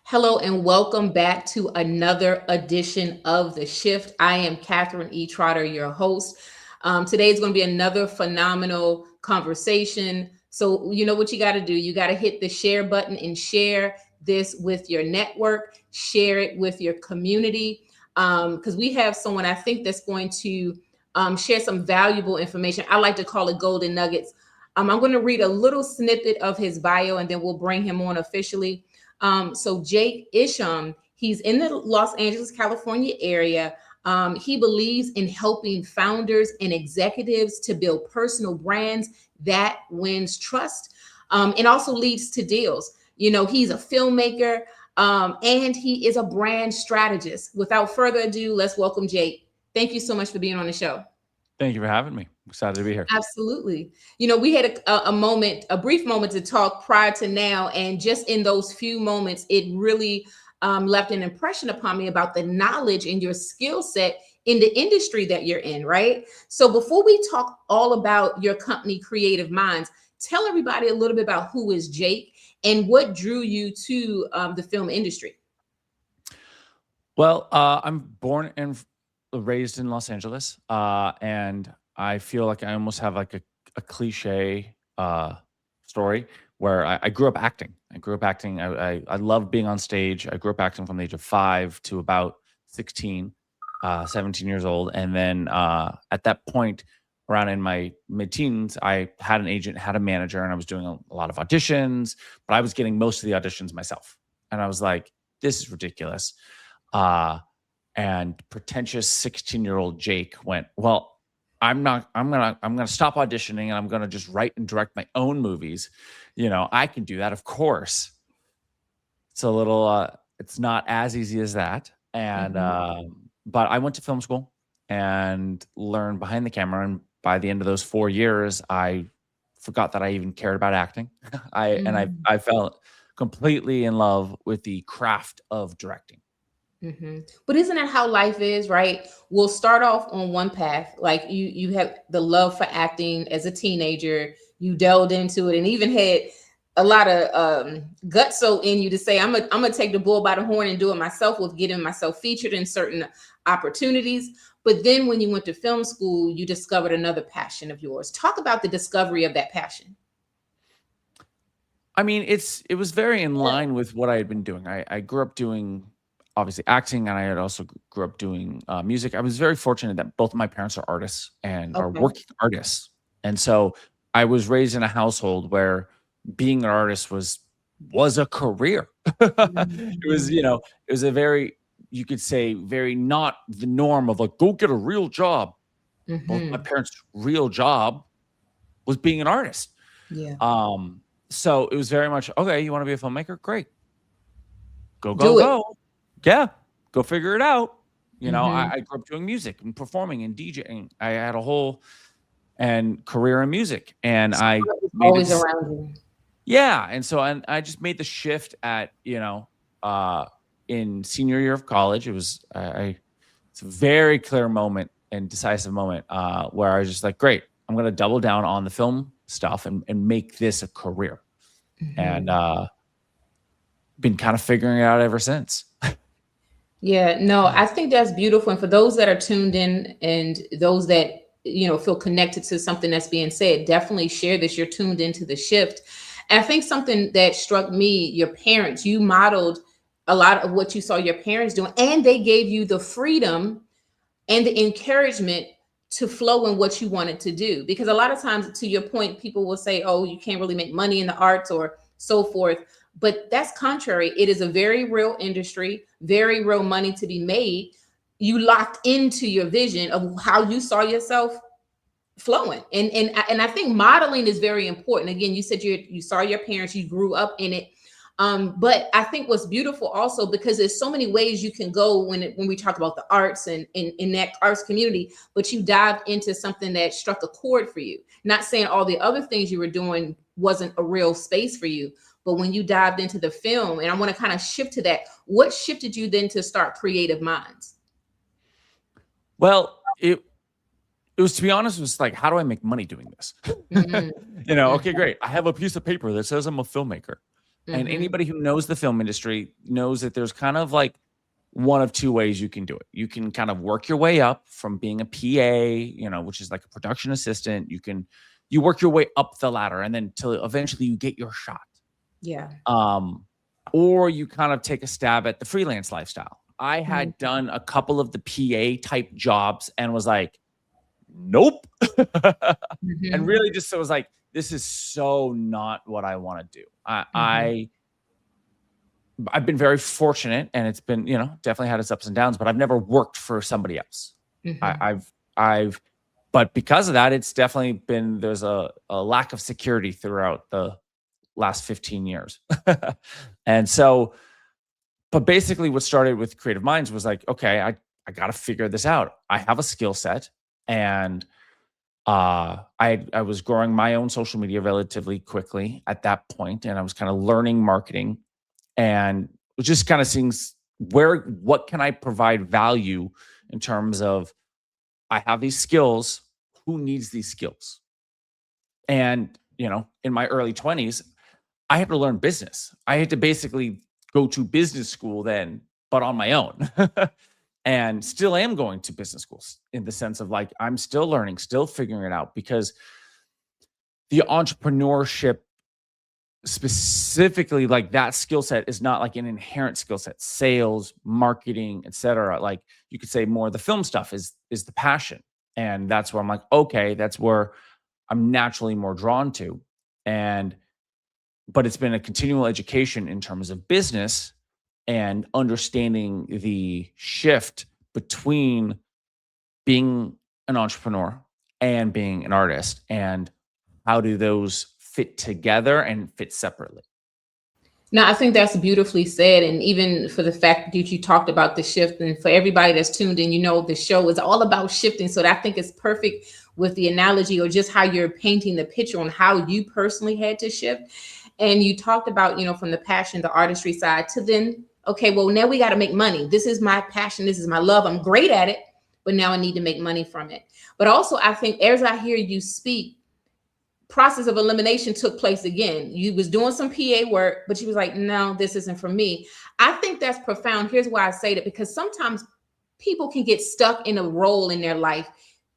Hello and welcome back to another edition of The Shift. I am Catherine E. Trotter, your host. Today is going to be another phenomenal conversation. So, you know what you got to do? You got to hit the share button and share this with your network, share it with your community, because we have someone I think that's going to share some valuable information. I like to call it golden nuggets. I'm going to read a little snippet of his bio and then we'll bring him on officially. So Jake Isham, he's in the Los Angeles, California area. He believes in helping founders and executives to build personal brands that wins trust and also leads to deals. You know, he's a filmmaker and he is a brand strategist. Without further ado, let's welcome Jake. Thank you so much for being on the show. Thank you for having me. I'm excited to be here. Absolutely. You know, we had a brief moment to talk prior to now. And just in those few moments, it really left an impression upon me about the knowledge and your skill set in the industry that you're in, right? So before we talk all about your company, Creative Minds, tell everybody a little bit about who is Jake and what drew you to the film industry. Well, I'm born and raised in Los Angeles, and I feel like I almost have like a cliche story where I grew up acting. I grew up acting. I love being on stage. I grew up acting from the age of 5 to about 16, 17 years old. And then at that point, around in my mid-teens, I had an agent, had a manager, and I was doing a lot of auditions, but I was getting most of the auditions myself. And I was like, this is ridiculous. And pretentious 16-year-old Jake went, well, I'm gonna stop auditioning and I'm gonna just write and direct my own movies. You know, I can do that, of course. It's a little it's not as easy as that. And but I went to film school and learned behind the camera. And by the end of those 4 years, I forgot that I even cared about acting. I fell completely in love with the craft of directing. But isn't that how life is, right? We'll start off on one path, like you have the love for acting as a teenager. You delved into it, and even had a lot of gutso in you to say, I'm gonna take the bull by the horn and do it myself, with getting myself featured in certain opportunities. But then when you went to film school, you discovered another passion of yours. Talk about the discovery of that passion. I mean, it was very in line with what I had been doing. I grew up doing obviously acting, and I had also grew up doing music. I was very fortunate that both of my parents are artists and are Okay. working artists, and so I was raised in a household where being an artist was a career. It was, Mhm. it was a very, you could say, very not the norm of like, go get a real job. Both my Mhm. parents' real job was being an artist. Yeah. So it was very much, okay, you want to be a filmmaker? Great. Go, go, Do it. go. Yeah, go figure it out. Mhm. I grew up doing music and performing and DJing. I had a whole and career in music, and So I art was made always it. around you. Yeah, and so I just made the shift at in senior year of college. It was it's a very clear moment and decisive moment where I was just like, great, I'm gonna double down on the film stuff and make this a career, and Mhm. been kind of figuring it out ever since. Yeah, no, I think that's beautiful. And for those that are tuned in and those that, feel connected to something that's being said, definitely share this. You're tuned into the shift. And I think something that struck me, your parents, you modeled a lot of what you saw your parents doing, and they gave you the freedom and the encouragement to flow in what you wanted to do. Because a lot of times, to your point, people will say, oh, you can't really make money in the arts or so forth. But that's contrary. It is a very real industry, very real money to be made. You locked into your vision of how you saw yourself flowing. And I think modeling is very important. Again, you said you saw your parents, you grew up in it. But I think what's beautiful also, because there's so many ways you can go when we talk about the arts and in that arts community, but you dived into something that struck a chord for you. Not saying all the other things you were doing wasn't a real space for you, but when you dived into the film, and I want to kind of shift to that, what shifted you then to start Creative Minds? Well, it was, to be honest, it was like, how do I make money doing this? Mm, Okay, mm, great. I have a piece of paper that says I'm a filmmaker. And Mm-hmm. anybody who knows the film industry knows that there's kind of like one of two ways you can do it. You can kind of work your way up from being a PA, which is like a production assistant. You work your way up the ladder and then till eventually you get your shot. Yeah. Um, or you kind of take a stab at the freelance lifestyle. I had Mm-hmm. done a couple of the PA type jobs and was like, nope. And Mm-hmm. really just so was like, this is so not what I want to do. Mm-hmm. I've been very fortunate, and it's been, definitely had its ups and downs, but I've never worked for somebody else. I, Mm-hmm. I've, but because of that, it's definitely been, there's a lack of security throughout the last 15 years. And so, but basically what started with Creative Minds was like, okay, I got to figure this out. I have a skill set, and I was growing my own social media relatively quickly at that point, and I was kind of learning marketing, and was just kind of seeing what can I provide value in terms of, I have these skills, who needs these skills? And in my early 20s, I had to learn business. I had to basically go to business school then, but on my own. And still am going to business schools in the sense of like, I'm still learning, still figuring it out, because the entrepreneurship, specifically like that skill set, is not like an inherent skill set. Sales, marketing, etc. Like, you could say more of the film stuff is the passion. And that's where I'm like, okay, that's where I'm naturally more drawn to. And but it's been a continual education in terms of business and understanding the shift between being an entrepreneur and being an artist, and how do those fit together and fit separately. No, I think that's beautifully said. And even for the fact that you talked about the shift, and for everybody that's tuned in, the show is all about shifting. So I think it's perfect with the analogy, or just how you're painting the picture on how you personally had to shift. And you talked about, from the passion, the artistry side, to then, okay, well, now we got to make money. This is my passion. This is my love. I'm great at it, but now I need to make money from it. But also, I think as I hear you speak, process of elimination took place again. You was doing some PA work, but you was like, no, this isn't for me. I think that's profound. Here's why I say that: because sometimes people can get stuck in a role in their life.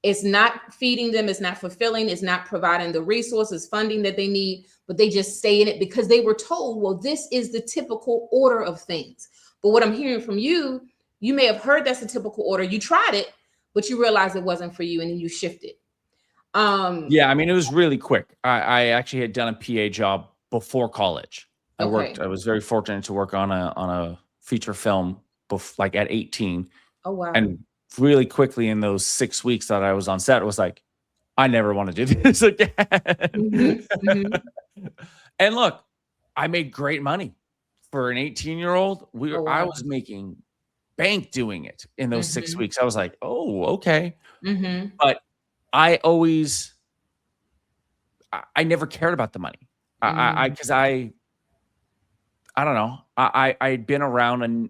It's not feeding them, it's not fulfilling, it's not providing the resources, funding that they need, but they just stay in it because they were told, well, this is the typical order of things. But what I'm hearing from you, you may have heard that's the typical order. You tried it, but you realized it wasn't for you, and then you shifted. Yeah, I mean, it was really quick. I actually had done a PA job before college. Okay. I was very fortunate to work on a feature film like at 18. Oh, wow. And really quickly in those 6 weeks that I was on set, it was like, I never want to do this again. Mhm, mhm. And look, I made great money for an 18-year-old. Oh, I wow. was making bank doing it in those 6 Mhm, weeks. I was like, oh, okay. mhm. But I always, I never cared about the money. Mm. Because I don't know. I'd been around, and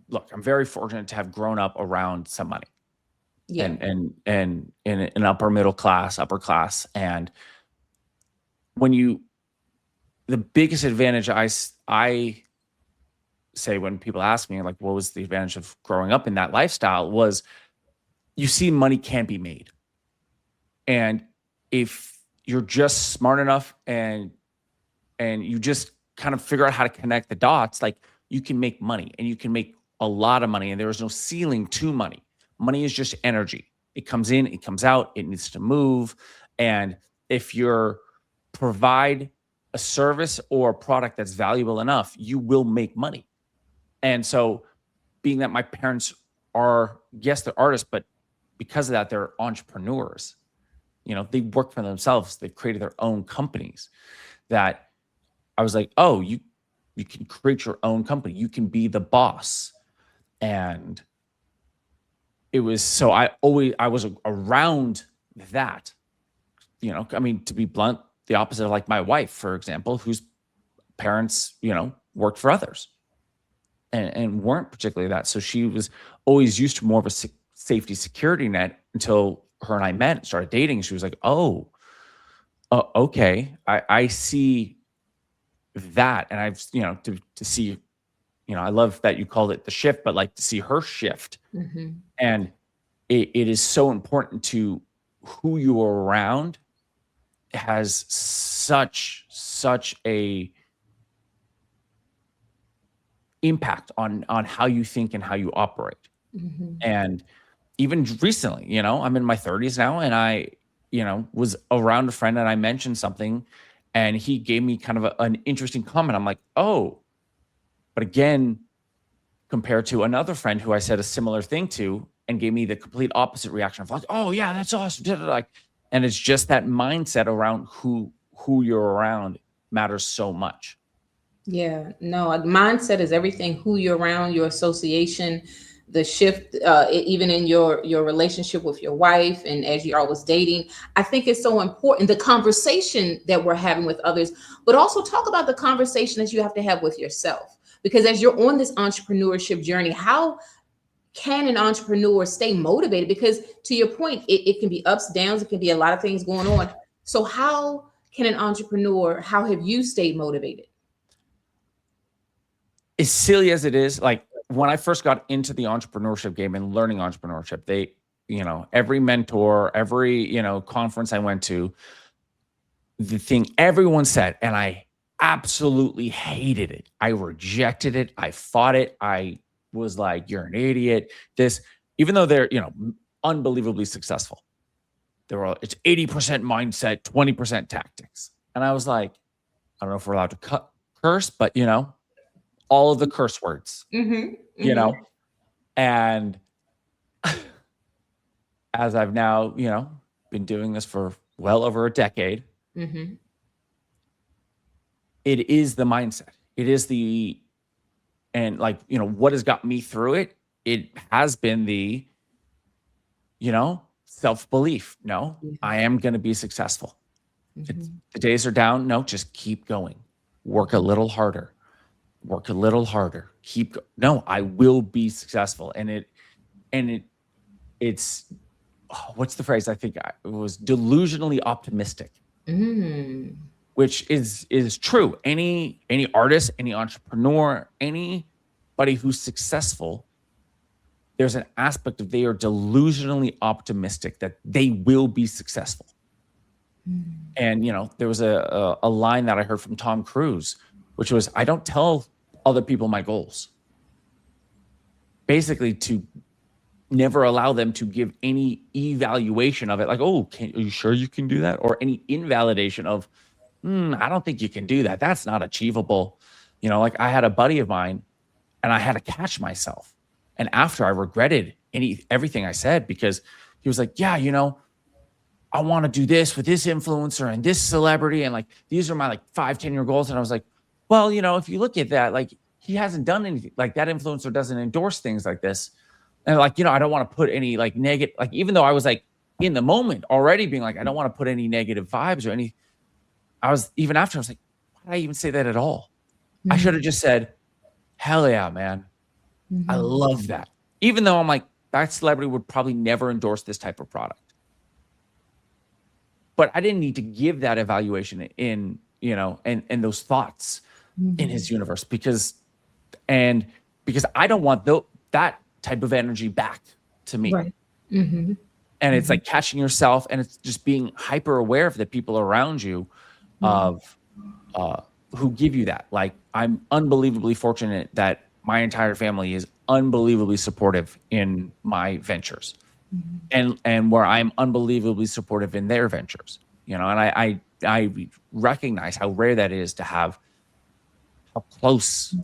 look, I'm very fortunate to have grown up around some money, Yeah. and in an upper middle class, upper class. And when the biggest advantage I say when people ask me like, what was the advantage of growing up in that lifestyle, was you see money can be made. And if you're just smart enough, and you just kind of figure out how to connect the dots, like, you can make money, and you can make a lot of money, and there is no ceiling to money. Money is just energy. It comes in, it comes out, it needs to move. And if you're provide a service or a product that's valuable enough, you will make money. And so, being that my parents are, yes, they're artists, but because of that, they're entrepreneurs. They work for themselves. They've created their own companies. That I was like, oh, you can create your own company. You can be the boss. And it was, so I was around that. I mean, to be blunt, the opposite of like my wife, for example, whose parents, worked for others, and weren't particularly that. So she was always used to more of a safety security net until her and I met and started dating. She was like, oh, okay, I see that, and I've, to see, I love that you called it the shift, but like to see her shift. Mhm. And it is so important to who you are around has such a impact on how you think and how you operate. Mhm. And even recently, I'm in my 30s now, and I, was around a friend and I mentioned something and he gave me kind of an interesting comment. I'm like, oh, but again, compared to another friend who I said a similar thing to and gave me the complete opposite reaction of like, oh yeah, that's awesome. Like, and it's just that mindset around who you're around matters so much. Yeah, no, mindset is everything. Who you're around, your association, the shift, even in your relationship with your wife, and as you all was dating. I think it's so important the conversation that we're having with others, but also talk about the conversation that you have to have with yourself. Because as you're on this entrepreneurship journey, how can an entrepreneur stay motivated? Because to your point, it can be ups, downs, it can be a lot of things going on. So how can an entrepreneur? How have you stayed motivated? As silly as it is, like when I first got into the entrepreneurship game and learning entrepreneurship, they, every mentor, every, conference I went to, the thing everyone said, and I absolutely hated it. I rejected it. I fought it. I was like, you're an idiot. This, even though they're, unbelievably successful, it's 80% mindset, 20% tactics. And I was like, I don't know if we're allowed to curse, but all of the curse words, Mm-hmm. Mm-hmm. and as I've now, been doing this for well over a decade, Mm-hmm. it is the mindset. It is and like, what has got me through it? It has been the, self-belief. No, Yeah. I am going to be successful. Mm-hmm. The days are down. No, just keep going. Work a little harder. Work a little harder. No, I will be successful. It's what's the phrase? I think it was delusionally optimistic, Mm. which is true. Any artist, any entrepreneur, anybody who's successful, there's an aspect of they are delusionally optimistic that they will be successful. Mm. And there was a line that I heard from Tom Cruise, which was, I don't tell other people my goals. Basically, to never allow them to give any evaluation of it, like, oh, are you sure you can do that? Or any invalidation of, I don't think you can do that. That's not achievable. Like I had a buddy of mine and I had to catch myself. And after I regretted everything I said, because he was like, yeah, I want to do this with this influencer and this celebrity. And like, these are my like 5-10 year goals. And I was like, well, if you look at that, like he hasn't done anything, like that influencer doesn't endorse things like this. And like, I don't want to put any like negative, like, even though I was like in the moment already being like, I don't want to put any negative vibes or any, I was even after, I was like, why did I even say that at all? Mm-hmm. I should have just said, hell yeah, man. Mm-hmm. I love that. Even though I'm like, that celebrity would probably never endorse this type of product. But I didn't need to give that evaluation in, and those thoughts in his universe because I don't want that type of energy back to me. Right. Mm-hmm. And it's like catching yourself, and it's just being hyper aware of the people around you of who give you that. Like I'm unbelievably fortunate that my entire family is unbelievably supportive in my ventures, and where I'm unbelievably supportive in their ventures. And I recognize how rare that is to have, how close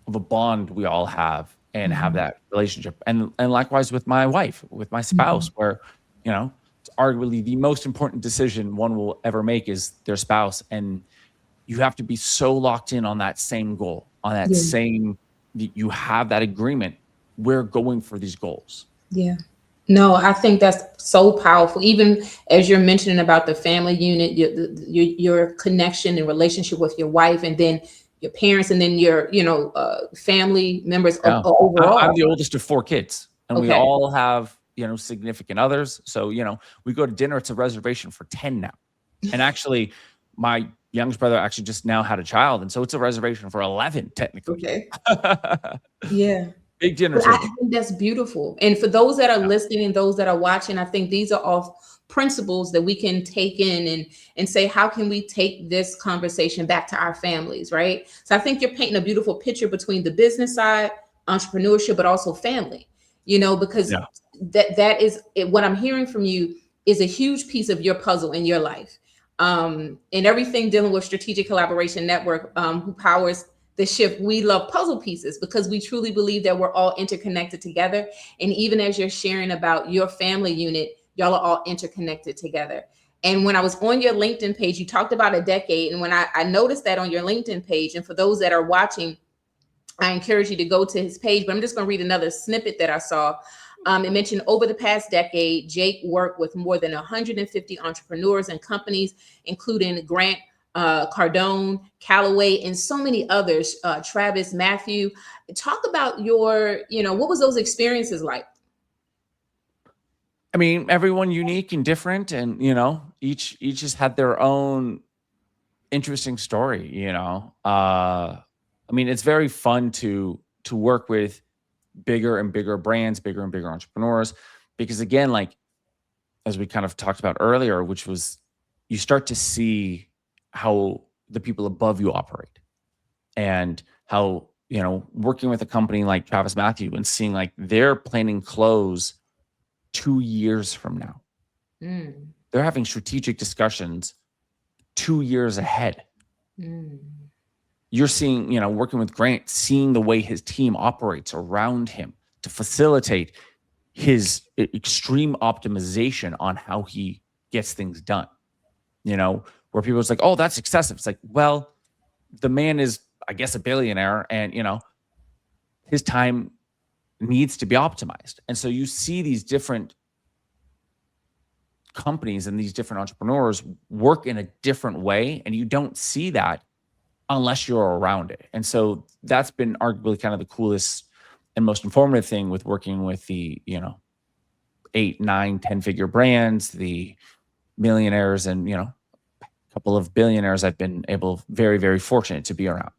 of a bond we all have and have that relationship. And likewise with my wife, with my spouse, where, it's arguably the most important decision one will ever make is their spouse. And you have to be so locked in on that same goal, on that you have that agreement. We're going for these goals. Yeah. No, I think that's so powerful. Even as you're mentioning about the family unit, your connection and relationship with your wife, and then your parents, and then your, family members Yeah. overall. I'm the oldest of 4 kids, and we Okay. all have, significant others. So, we go to dinner. It's a reservation for 10 now. And actually, my youngest brother actually just now had a child, and so it's a reservation for 11 technically. Okay. Yeah. Big dinner But I table. think that's beautiful. And for those that are Yeah. listening and those that are watching, I think these are all principles that we can take in and say, how can we take this conversation back to our families, right? So I think you're painting a beautiful picture between the business side, entrepreneurship, but also family, because Yeah. that is it, what I'm hearing from you is a huge piece of your puzzle in your life. And everything dealing with Strategic Collaboration Network, who powers the shift, we love puzzle pieces because we truly believe that we're all interconnected together. And even as you're sharing about your family unit, y'all are all interconnected together. And when I was on your LinkedIn page, you talked about a decade. And when I noticed that on your LinkedIn page, and for those that are watching, I encourage you to go to his page, but I'm just going to read another snippet that I saw. It mentioned over the past decade, Jake worked with more than 150 entrepreneurs and companies, including Grant Cardone, Callaway, and so many others. Travis Mathew. Talk about what was those experiences like? I mean, everyone unique and different, and each just had their own interesting story. I mean, it's very fun to work with bigger and bigger brands, bigger and bigger entrepreneurs, because again, like as we kind of talked about earlier, which was you start to see how the people above you operate, and how working with a company like Travis Mathew and seeing like they're planning close 2 years from now. Mm, They're having strategic discussions 2 years ahead. mm, You're seeing, working with Grant, seeing the way his team operates around him to facilitate his extreme optimization on how he gets things done. Where people are like, oh, that's excessive. It's like, well, the man is, I guess, a billionaire, and his time needs to be optimized. And so you see these different companies and these different entrepreneurs work in a different way, and you don't see that unless you're around it. And so that's been arguably kind of the coolest and most informative thing with working with the 8, 9, 10-figure brands, the millionaires, and a couple of billionaires I've been very, very fortunate to be around.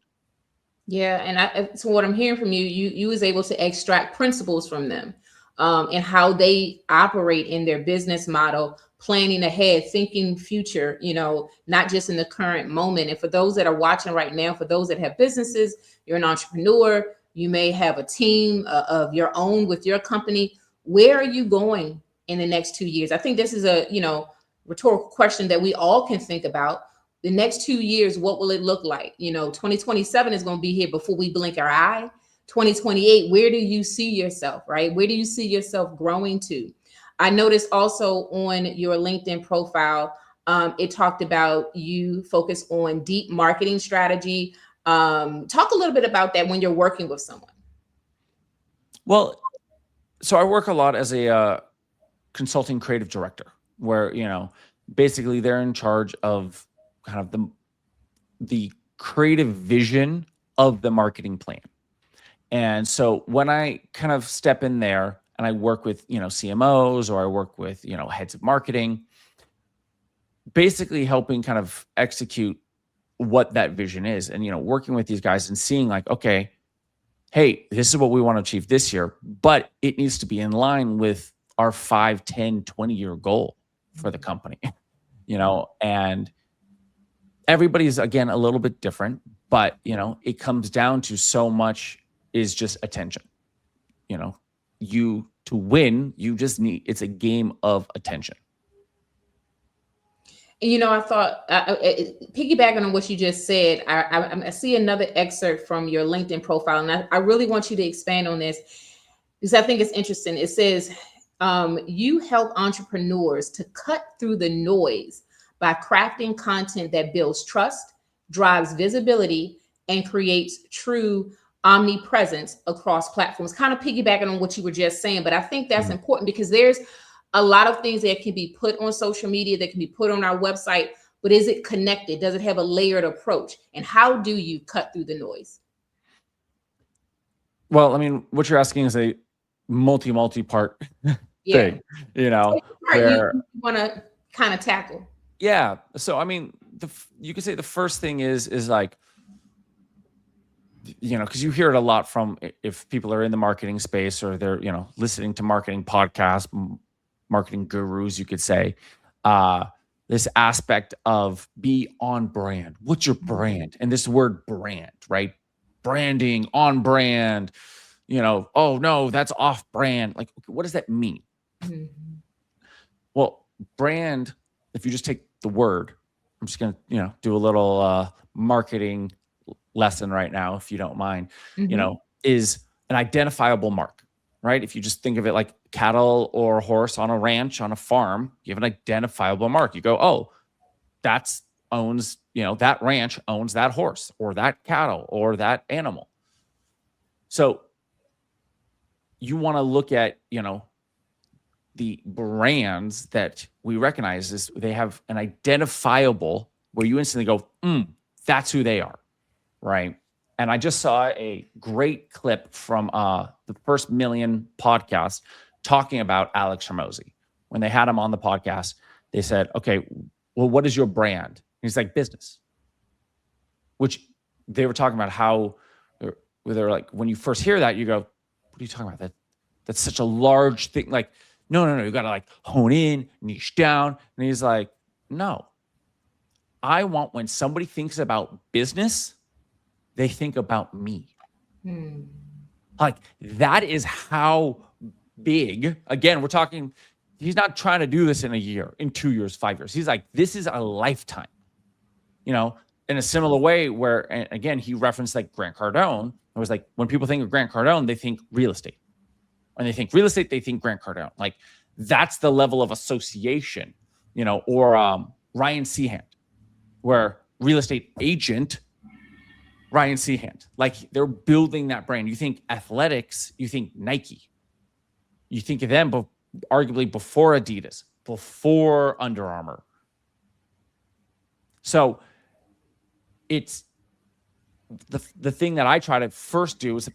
yeah, and so what I'm hearing from you was able to extract principles from them, and how they operate in their business model, planning ahead, thinking future, not just in the current moment. And for those that are watching right now, for those that have businesses, you're an entrepreneur, you may have a team of your own with your company. Where are you going in the next 2 years? I think this is a, rhetorical question that we all can think about. The next 2 years, what will it look like? 2027 is going to be here before we blink our eye. 2028, where do you see yourself, right? Where do you see yourself growing to? I noticed also on your LinkedIn profile, it talked about you focus on deep marketing strategy. Talk a little bit about that when you're working with someone. Well, so I work a lot as a consulting creative director, where basically they're in charge of kind of the creative vision of the marketing plan. And so when I kind of step in there and I work with CMOs, or I work with heads of marketing, basically helping kind of execute what that vision is, and working with these guys and seeing like, okay, hey, this is what we want to achieve this year, but it needs to be in line with our 5, 10, 20-year goal for the company. And everybody's, again, a little bit different, but it comes down to so much is just attention. You to win, you just need, it's a game of attention. I thought, piggybacking on what you just said, I see another excerpt from your LinkedIn profile, and I really want you to expand on this because I think it's interesting. It says, you help entrepreneurs to cut through the noise by crafting content that builds trust, drives visibility, and creates true omnipresence across platforms. Kind of piggybacking on what you were just saying, but I think that's important because there's a lot of things that can be put on social media, that can be put on our website, but is it connected? Does it have a layered approach? And how do you cut through the noise? Well, I mean, what you're asking is a multi-part thing, Where where you want to kind of tackle. yeah. So, I mean, you could say the first thing is like, because you hear it a lot from, if people are in the marketing space or they're, listening to marketing podcasts, marketing gurus, you could say, this aspect of be on brand. What's your brand? And this word brand, right? Branding, on brand, oh no, that's off brand. Like, what does that mean? Well, brand, if you just take the word, I'm just going to, do a little marketing lesson right now, if you don't mind, is an identifiable mark, right? If you just think of it like cattle or horse on a ranch, on a farm, you have an identifiable mark. You go, oh, that ranch owns that horse or that cattle or that animal. So you want to look at, the brands that we recognize is they have an identifiable where you instantly go, that's who they are. Right. And I just saw a great clip from the First Million podcast talking about Alex Hormozy. When they had him on the podcast, they said, okay, well, what is your brand? And he's like, business. Which they were talking about how they're like, when you first hear that, you go, what are you talking about? That's such a large thing. Like, no, you got to like hone in, niche down. And he's like, no, I want when somebody thinks about business, they think about me. Like, that is how big, again, we're talking, he's not trying to do this in a year, in 2 years, 5 years. He's like, this is a lifetime, in a similar way where, and again, he referenced like Grant Cardone. It was like, when people think of Grant Cardone, they think real estate. When they think real estate, they think Grant Cardone. Like, that's the level of association, or Ryan Seahant, where real estate agent, Ryan Seahant, like they're building that brand. You think athletics, you think Nike. You think of them, but arguably before Adidas, before Under Armour. So it's the thing that I try to first do is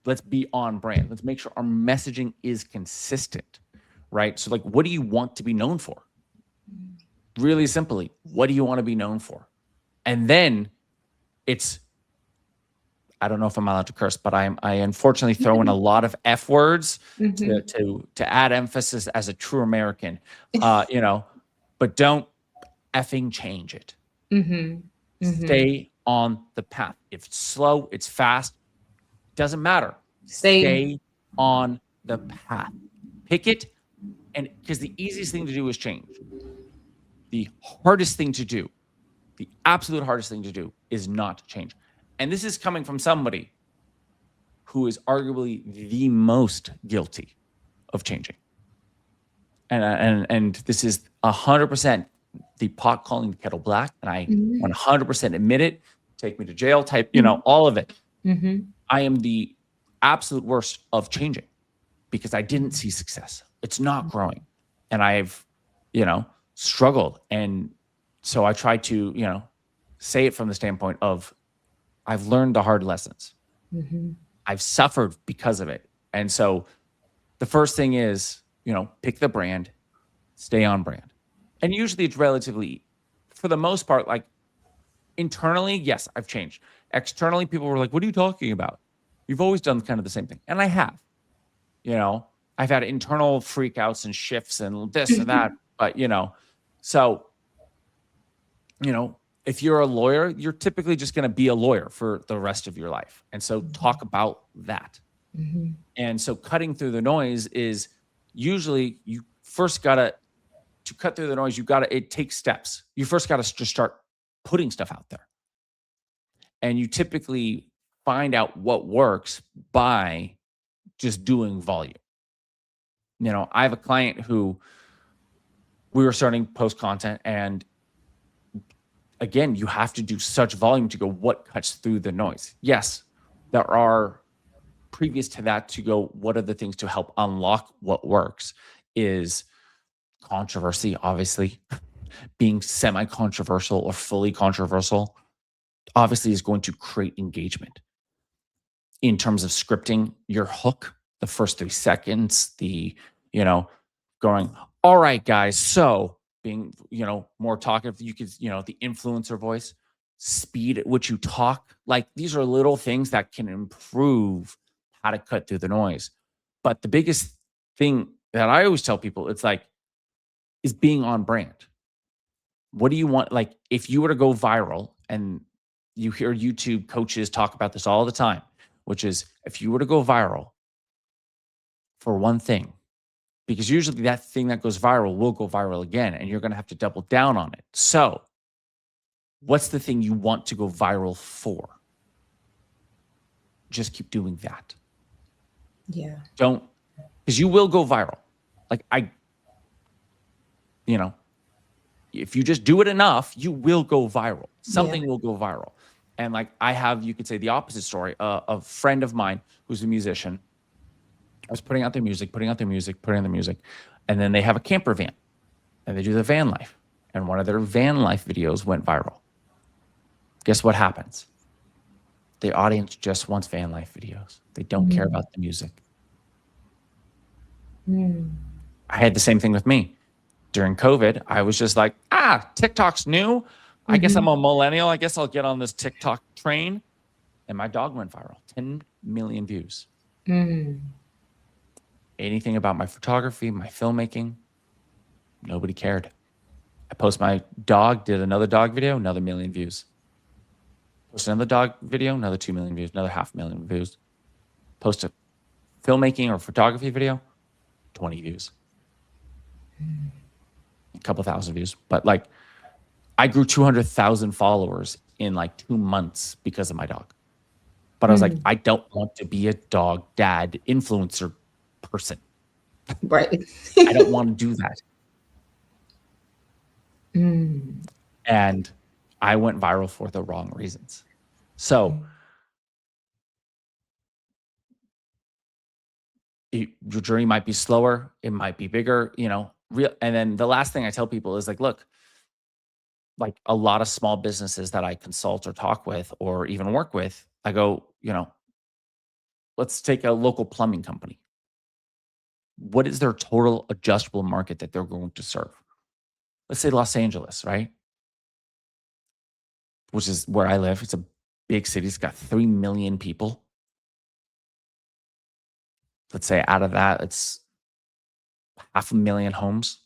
let's be on brand. Let's make sure our messaging is consistent, right? So like, what do you want to be known for? Really simply, what do you want to be known for? And then it's, I don't know if I'm allowed to curse, but I unfortunately throw in a lot of F words to add emphasis as a true American, but don't effing change it. Stay on the path. If it's slow, it's fast, doesn't matter. Stay on the path. Pick it, and because the easiest thing to do is change. The hardest thing to do, the absolute hardest thing to do is not to change. And this is coming from somebody who is arguably the most guilty of changing. And this is 100% the pot calling the kettle black. And I 100% admit it. Take me to jail type, all of it. I am the absolute worst of changing because I didn't see success. It's not growing. And I've, struggled. And so I try to, say it from the standpoint of I've learned the hard lessons. I've suffered because of it. And so the first thing is, pick the brand, stay on brand. And usually it's relatively, for the most part, like internally, yes, I've changed. Externally, people were like, what are you talking about? You've always done kind of the same thing. And I have, I've had internal freakouts and shifts and this and that, but, so, if you're a lawyer, you're typically just going to be a lawyer for the rest of your life. And so talk about that. And so cutting through the noise is usually you first got to cut through the noise. It takes steps. You first got to just start putting stuff out there. And you typically find out what works by just doing volume. I have a client who we were starting post content, and again, you have to do such volume to go, what cuts through the noise? Yes, there are previous to that to go, what are the things to help unlock what works is controversy, obviously. Being semi-controversial or fully controversial obviously is going to create engagement. In terms of scripting, your hook, the first 3 seconds, going, all right, guys, so being, more talkative. You could, the influencer voice, speed at which you talk. Like, these are little things that can improve how to cut through the noise. But the biggest thing that I always tell people, it's like, is being on brand. What do you want? Like, if you were to go viral, and you hear YouTube coaches talk about this all the time, which is, if you were to go viral for one thing, because usually that thing that goes viral will go viral again, and you're going to have to double down on it. So what's the thing you want to go viral for? Just keep doing that. Yeah. Don't, because you will go viral. Like, if you just do it enough, you will go viral. Something will go viral. And like, I have, you could say, the opposite story. A friend of mine who's a musician, I was putting out their music, and then they have a camper van, and they do the van life. And one of their van life videos went viral. Guess what happens? The audience just wants van life videos. They don't care about the music. I had the same thing with me. During COVID, I was just like, TikTok's new. I guess I'm a millennial. I guess I'll get on this TikTok train. And my dog went viral. 10 million views. Anything about my photography, my filmmaking, nobody cared. I post my dog, did another dog video, another 1 million views. Post another dog video, another 2 million views, another 500,000 views. Post a filmmaking or photography video, 20 views. A couple thousand views. But like, I grew 200,000 followers in like 2 months because of my dog. But I was like, I don't want to be a dog dad influencer person. Right. I don't want to do that. And I went viral for the wrong reasons. So your journey might be slower. It might be bigger, and then the last thing I tell people is like, look, like a lot of small businesses that I consult or talk with or even work with, I go, let's take a local plumbing company. What is their total adjustable market that they're going to serve? Let's say Los Angeles, right? Which is where I live. It's a big city. It's got 3 million people. Let's say out of that, it's 500,000 homes.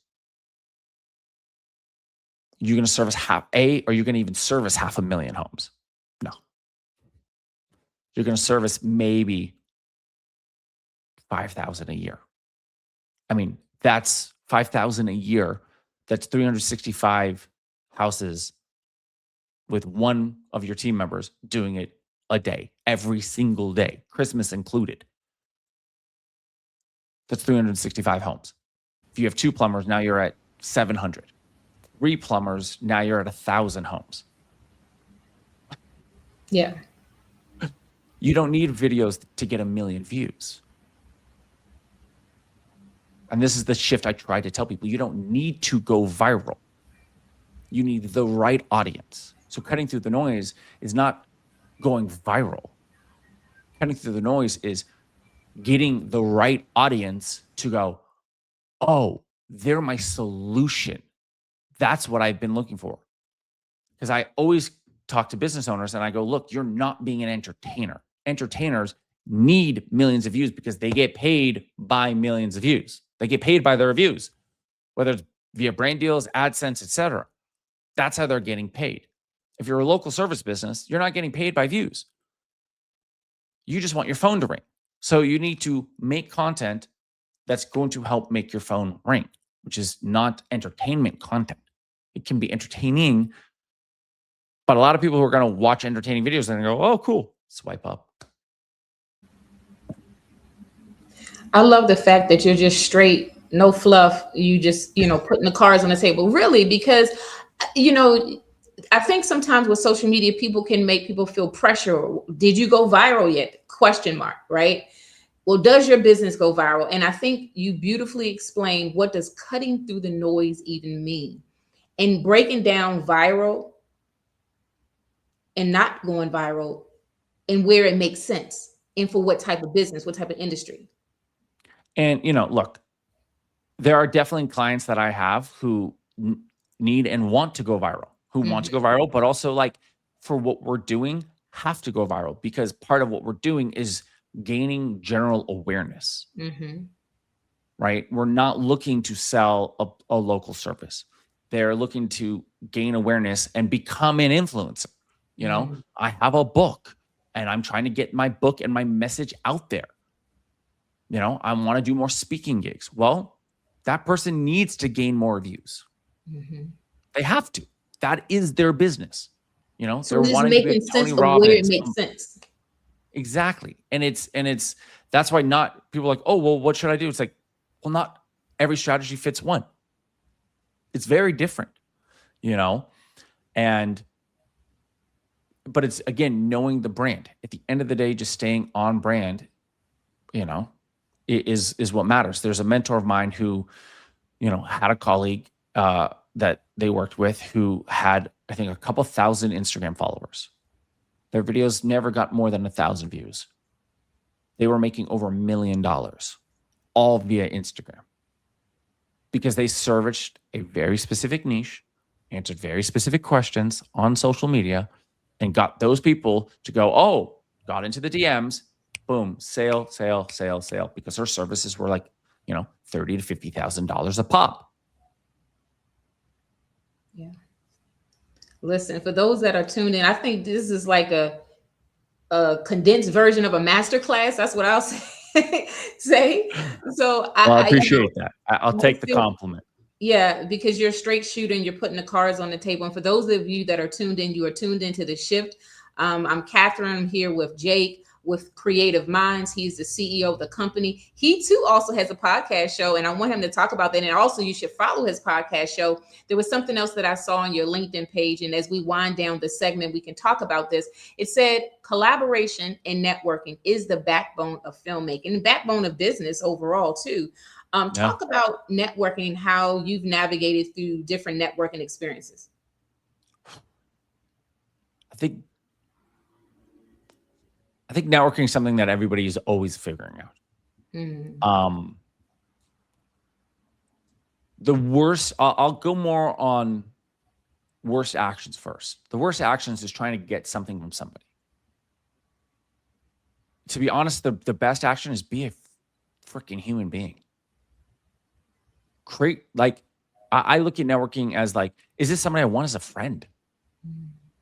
You're going to service are you going to even service 500,000 homes? No. You're going to service maybe 5,000 a year. I mean, that's 5,000 a year. That's 365 houses with one of your team members doing it a day, every single day, Christmas included. That's 365 homes. If you have 2 plumbers, now you're at 700. 3 plumbers, now you're at 1,000 homes. Yeah. You don't need videos to get 1 million views. And this is the shift I try to tell people. You don't need to go viral. You need the right audience. So cutting through the noise is not going viral. Cutting through the noise is getting the right audience to go, oh, they're my solution. That's what I've been looking for. Because I always talk to business owners and I go, look, you're not being an entertainer. Entertainers need millions of views because they get paid by millions of views. They get paid by their views, whether it's via brand deals, AdSense, etc. That's how they're getting paid. If you're a local service business, you're not getting paid by views. You just want your phone to ring. So you need to make content that's going to help make your phone ring, which is not entertainment content. It can be entertaining, but a lot of people who are going to watch entertaining videos and go, oh, cool, swipe up. I love the fact that you're just straight, no fluff. You just, putting the cards on the table, really, because, I think sometimes with social media, people can make people feel pressure. Did you go viral yet? Question mark, right? Well, does your business go viral? And I think you beautifully explained, what does cutting through the noise even mean? And breaking down viral and not going viral and where it makes sense and for what type of business, what type of industry. And, look, there are definitely clients that I have who need and want to go viral, who want to go viral, but also like for what we're doing have to go viral, because part of what we're doing is gaining general awareness, right? We're not looking to sell a local service. They're looking to gain awareness and become an influencer. You know, I have a book and I'm trying to get my book and my message out there. You know, I want to do more speaking gigs. Well, that person needs to gain more views. They have to. That is their business. You know, So they're it is wanting to be a making Tony sense of where it Robbins. makes sense. Exactly. And it's that's why not people are like, oh, well, what should I do? It's like, well, not every strategy fits one. It's very different, you know? But it's, again, knowing the brand. At the end of the day, just staying on brand, you know, is what matters. There's a mentor of mine who, you know, had a colleague that they worked with who had, I think, a couple thousand Instagram followers. Their videos never got more than 1,000 views. They were making over $1 million, all via Instagram, because they serviced a very specific niche, answered very specific questions on social media, and got those people to go, oh, got into the DMs, boom, sale, sale, sale, sale, because their services were like, you know, $30,000 to $50,000 a pop. Yeah. Listen, for those that are tuned in, I think this is like a condensed version of a master class. That's what I'll say. So Well, I I appreciate that. I'll take the feel, compliment. yeah, because you're a straight shooter and you're putting the cards on the table. And for those of you that are tuned in, you are tuned into the shift. I'm Catherine. I'm here with Jake with Creative Minds. He's the CEO of the company. He too also has a podcast show, and I want him to talk about that. And also, you should follow his podcast show. There was something else that I saw on your LinkedIn page, and as we wind down the segment, we can talk about this. It said collaboration and networking is the backbone of filmmaking and backbone of business overall too. Talk about networking and how you've navigated through different networking experiences. I think networking is something that everybody is always figuring out. The worst, I'll go more on worst actions first. The worst actions is trying to get something from somebody. To be honest, the best action is be a freaking human being. Create, like, I look at networking as like, is this somebody I want as a friend?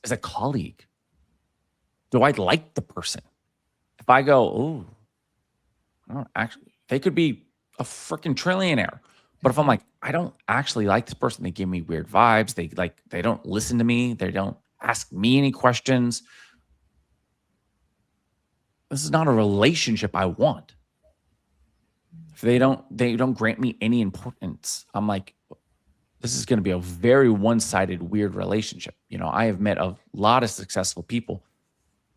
As a colleague? Do I like the person? If I go, oh, I don't actually, they could be a freaking trillionaire. But if I'm like, I don't actually like this person, they give me weird vibes. They don't listen to me. They don't ask me any questions. This is not a relationship I want. If they don't grant me any importance, I'm like, this is going to be a very one-sided, weird relationship. You know, I have met a lot of successful people,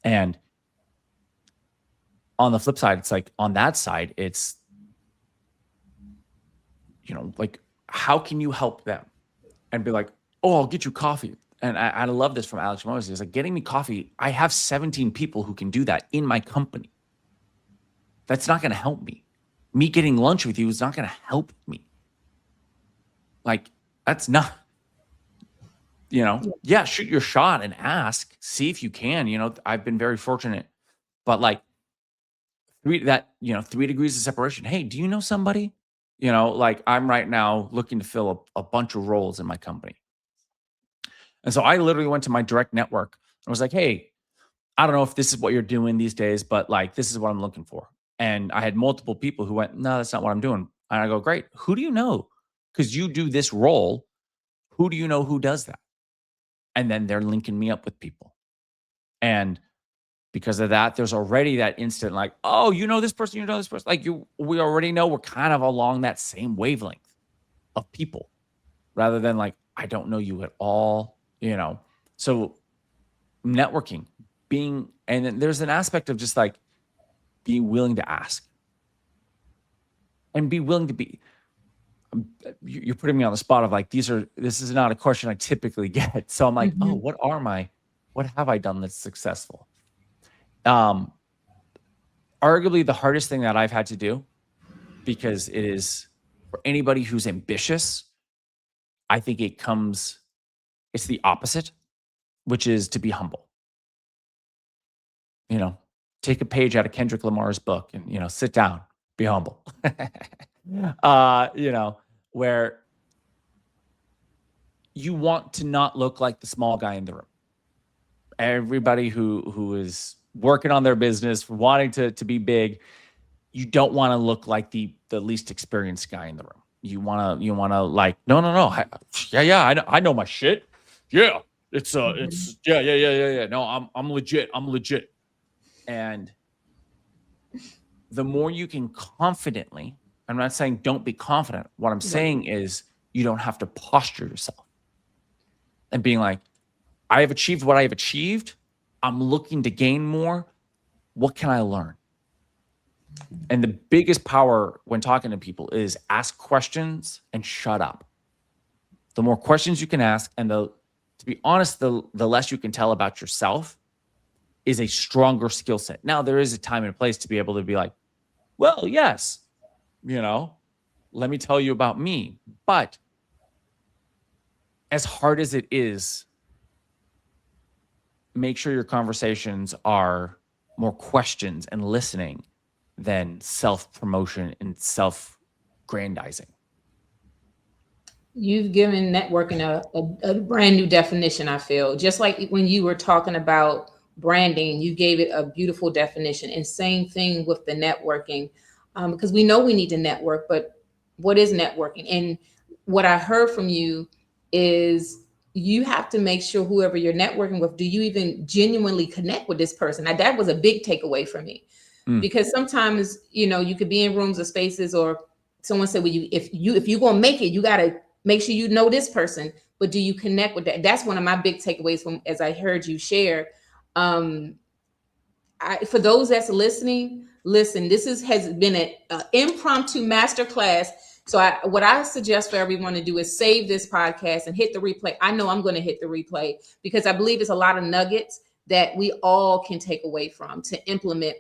and on the flip side, it's like on that side, it's, you know, like, how can you help them? And be like, oh, I'll get you coffee. And I love this from Alex Moses. He's like, getting me coffee, I have 17 people who can do that in my company. That's not going to help me. Me getting lunch with you is not going to help me. Like, that's not, you know, yeah, shoot your shot and ask, see if you can. You know, I've been very fortunate, but like 3 degrees of separation. Hey, do you know somebody? You know, like, I'm right now looking to fill a bunch of roles in my company. And so I literally went to my direct network and was like, hey, I don't know if this is what you're doing these days, but like, this is what I'm looking for. And I had multiple people who went, no, that's not what I'm doing. And I go, great. Who do you know? Because you do this role. Who do you know who does that? And then they're linking me up with people. And because of that, there's already that instant like, oh, you know this person, you know this person. Like, we already know we're kind of along that same wavelength of people, rather than like, I don't know you at all, you know. So networking, and then there's an aspect of just like being willing to ask and be willing to be, you're putting me on the spot of like, this is not a question I typically get. So I'm like, oh, what have I done that's successful? Arguably the hardest thing that I've had to do, because it is for anybody who's ambitious, I think it's the opposite, which is to be humble. Take a page out of Kendrick Lamar's book and, sit down, be humble. Where you want to not look like the small guy in the room. Everybody who is working on their business, wanting to be big, you don't want to look like the least experienced guy in the room. You want to like, no. I know my shit. Yeah. It's yeah. No, I'm legit. And the more you can confidently, I'm not saying don't be confident. What I'm saying is you don't have to posture yourself and being like, I have achieved what I have achieved. I'm looking to gain more. What can I learn? And the biggest power when talking to people is ask questions and shut up. The more questions you can ask, and to be honest, the less you can tell about yourself is a stronger skill set. Now, there is a time and place to be able to be like, well, yes, let me tell you about me. But as hard as it is, make sure your conversations are more questions and listening than self-promotion and self-grandizing. You've given networking a brand new definition, I feel. Just like when you were talking about branding, you gave it a beautiful definition. And same thing with the networking, because we know we need to network, but what is networking? And what I heard from you is you have to make sure whoever you're networking with, do you even genuinely connect with this person? Now, that was a big takeaway for me. Because sometimes, you could be in rooms or spaces, or someone said, well, if you're going to make it, you got to make sure you know this person, but do you connect with that? That's one of my big takeaways from, as I heard you share. For those that's listening, listen, this has been an impromptu masterclass. So what I suggest for everyone to do is save this podcast and hit the replay. I know I'm going to hit the replay because I believe it's a lot of nuggets that we all can take away from to implement.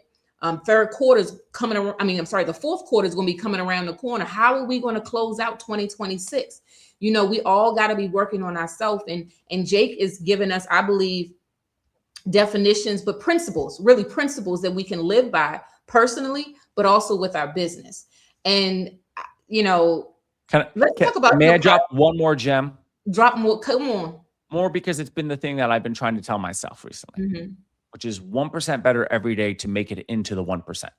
Third quarter's coming around. The fourth quarter is going to be coming around the corner. How are we going to close out 2026? We all got to be working on ourselves. And Jake is giving us, I believe, definitions, but principles that we can live by personally, but also with our business. And, let's talk about. May I drop one more gem? Drop more. Come on. More, because it's been the thing that I've been trying to tell myself recently. Which is 1% better every day to make it into the 1%.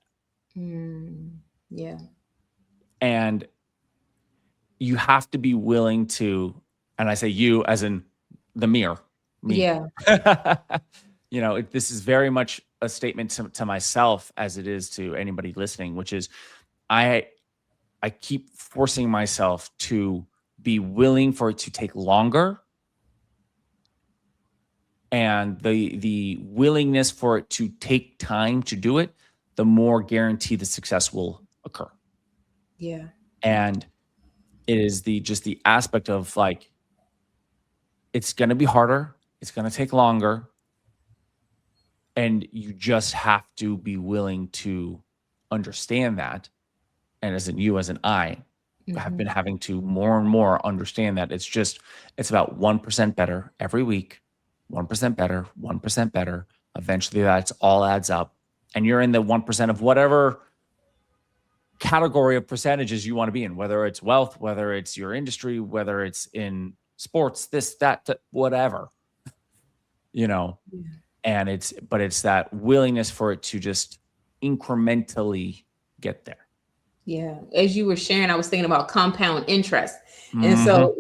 Yeah. And you have to be willing to, and I say you as in the mirror. Me. Yeah. This is very much a statement to myself as it is to anybody listening, which is I keep forcing myself to be willing for it to take longer. And the willingness for it to take time to do it, the more guaranteed the success will occur. Yeah. And it is just the aspect of like, it's going to be harder. It's going to take longer. And you just have to be willing to understand that. And as an I have been having to more and more understand that it's about 1% better every week. 1% better, 1% better. Eventually that's all adds up. And you're in the 1% of whatever category of percentages you want to be in, whether it's wealth, whether it's your industry, whether it's in sports, this, that, whatever, and it's that willingness for it to just incrementally get there. Yeah. As you were sharing, I was thinking about compound interest. And so,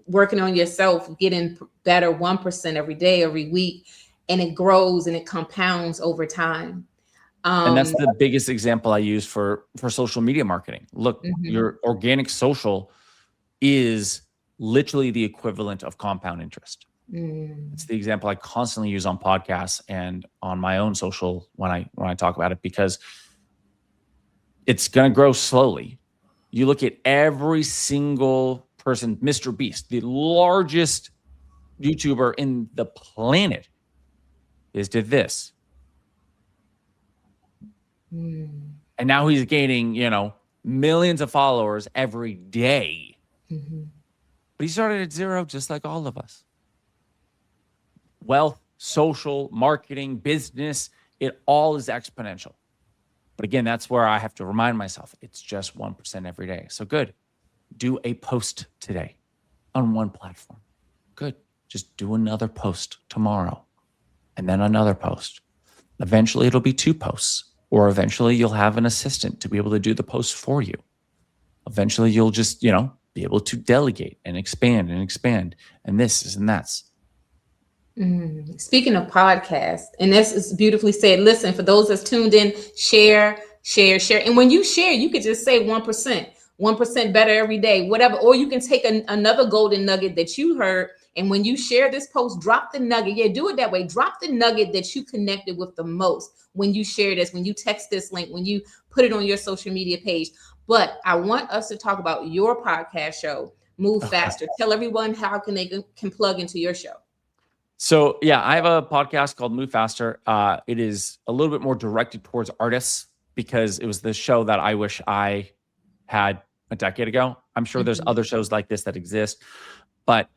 working on yourself, getting better 1% every day, every week, and it grows and it compounds over time. And that's the biggest example I use for social media marketing. Look, your organic social is literally the equivalent of compound interest. It's the example I constantly use on podcasts and on my own social when I talk about it, because it's going to grow slowly. You look at every single person, Mr. Beast, the largest YouTuber in the planet, did this. And now he's gaining, millions of followers every day. But he started at zero, just like all of us. Wealth, social, marketing, business, it all is exponential. But again, that's where I have to remind myself, it's just 1% every day. So good. Do a post today on one platform. Good. Just do another post tomorrow and then another post. Eventually it'll be 2 posts, or eventually you'll have an assistant to be able to do the post for you. Eventually you'll just, be able to delegate and expand and this and that's. Speaking of podcasts, and this is beautifully said. Listen, for those that's tuned in, share. And when you share, you could just say 1% better every day, whatever. Or you can take another golden nugget that you heard. And when you share this post, drop the nugget. Yeah, do it that way. Drop the nugget that you connected with the most when you share this, when you text this link, when you put it on your social media page. But I want us to talk about your podcast show, Move Faster. Tell everyone how they can plug into your show. So yeah, I have a podcast called Move Faster. It is a little bit more directed towards artists because it was the show that I wish I had a decade ago. I'm sure there's other shows like this that exist, but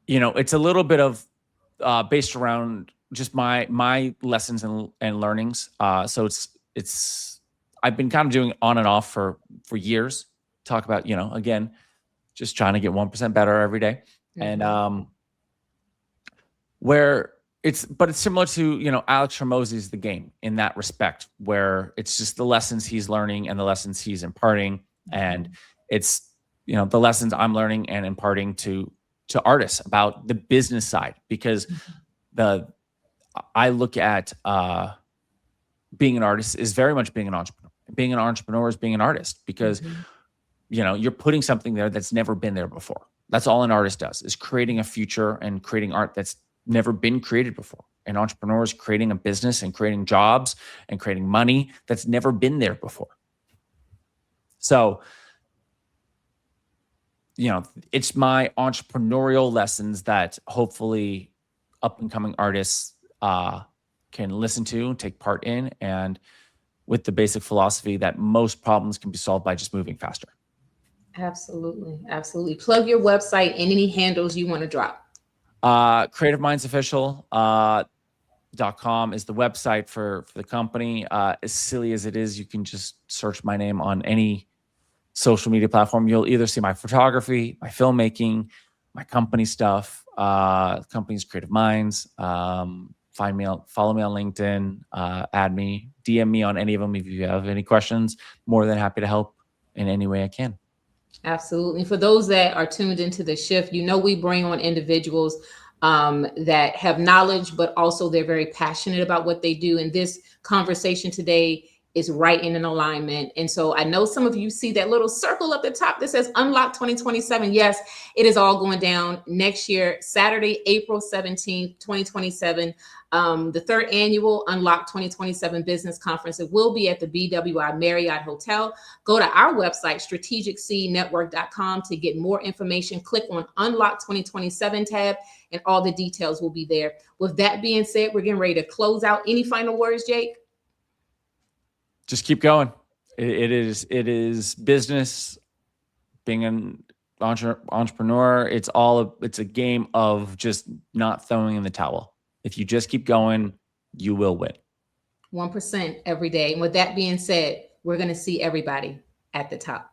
it's a little bit of based around just my lessons and learnings. So it's I've been kind of doing it on and off for years. Talk about again, just trying to get 1% better every day, and where it's similar to Alex Hormozy's The Game in that respect, where it's just the lessons he's learning and the lessons he's imparting, and it's the lessons I'm learning and imparting to artists about the business side, because I look at being an artist is very much being an entrepreneur. Being an entrepreneur is being an artist, because you're putting something there that's never been there before. That's all an artist does, is creating a future and creating art that's never been created before. An entrepreneur is creating a business and creating jobs and creating money that's never been there before. So, it's my entrepreneurial lessons that hopefully up and coming artists can listen to, take part in, and with the basic philosophy that most problems can be solved by just moving faster. Absolutely. Absolutely. Plug your website and any handles you want to drop. CreativeMindsOfficial.com is the website for the company. As silly as it is, you can just search my name on any social media platform. You'll either see my photography, my filmmaking, my company stuff. Company's Creative Minds. Follow me on LinkedIn, add me, DM me on any of them if you have any questions. More than happy to help in any way I can. Absolutely. For those that are tuned into the shift, we bring on individuals that have knowledge, but also they're very passionate about what they do. And this conversation today is right in an alignment. And so I know some of you see that little circle up the top that says Unlock 2027. Yes, it is all going down next year, Saturday, April 17th, 2027. The 3rd annual Unlock 2027 Business Conference. It will be at the BWI Marriott Hotel. Go to our website, strategiccnetwork.com, to get more information. Click on Unlock 2027 tab, and all the details will be there. With that being said, we're getting ready to close out. Any final words, Jake? Just keep going. It is business, being an entrepreneur. It's a game of just not throwing in the towel. If you just keep going, you will win. 1% every day. And with that being said, we're going to see everybody at the top.